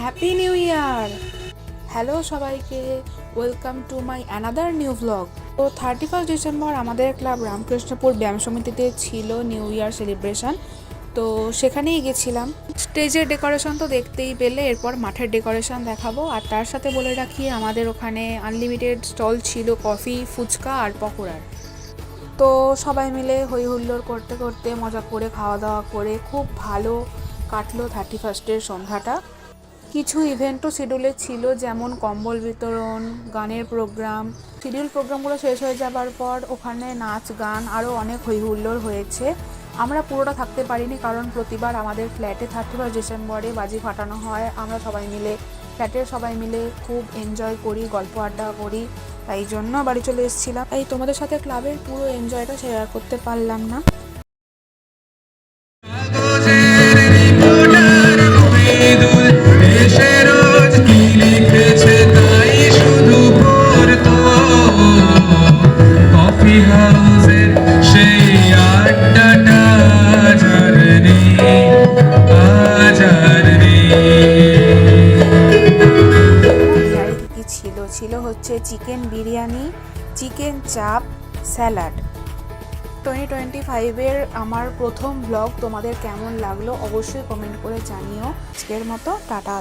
Happy new year. Hello সবাইকে, welcome to my another new blog. তো 31 December আমাদের club Ramkrishnapur ব্যায়াম সমিতিতে ছিল নিউ ইয়ার সেলিব্রেশন। তো সেখানেই গেছিলাম। স্টেজের ডেকোরেশন তো দেখতেই পেলে, এরপর মাঠের ডেকোরেশন দেখাবো। আর তার সাথে বলে রাখি, আমাদের ওখানে আনলিমিটেড স্টল ছিল কফি, ফুচকা আর পকোড়ার। তো সবাই মিলে হই হুল্লোড় করতে করতে, মজা করে, খাওয়া দাওয়া করে খুব ভালো কাটলো 31-এর সন্ধ্যাটা। কিছু ইভেন্টও শিডিউলে ছিল, যেমন কম্বল বিতরণ, গানের প্রোগ্রাম। শিডিউল প্রোগ্রামগুলো শেষ হয়ে যাবার পর ওখানে নাচ গান আরও অনেক হই হুল্লোড় হয়েছে। আমরা পুরোটা থাকতে পারিনি, কারণ প্রতিবার আমাদের ফ্ল্যাটে 31 ডিসেম্বরে বাজি ফাটানো হয়। আমরা ফ্ল্যাটের সবাই মিলে খুব এনজয় করি, গল্প আড্ডা করি, তাই জন্য বাড়ি চলে এসেছিলাম। তাই তোমাদের সাথে ক্লাবের পুরো এনজয়টা শেয়ার করতে পারলাম না। ছিল হচ্ছে চিকেন বিরিয়ানি, চিকেন চাপ, স্যালাড। 2025-এর আমার প্রথম ব্লগ তোমাদের কেমন লাগলো অবশ্যই কমেন্ট করে জানিও। আজকের মতো টাটা।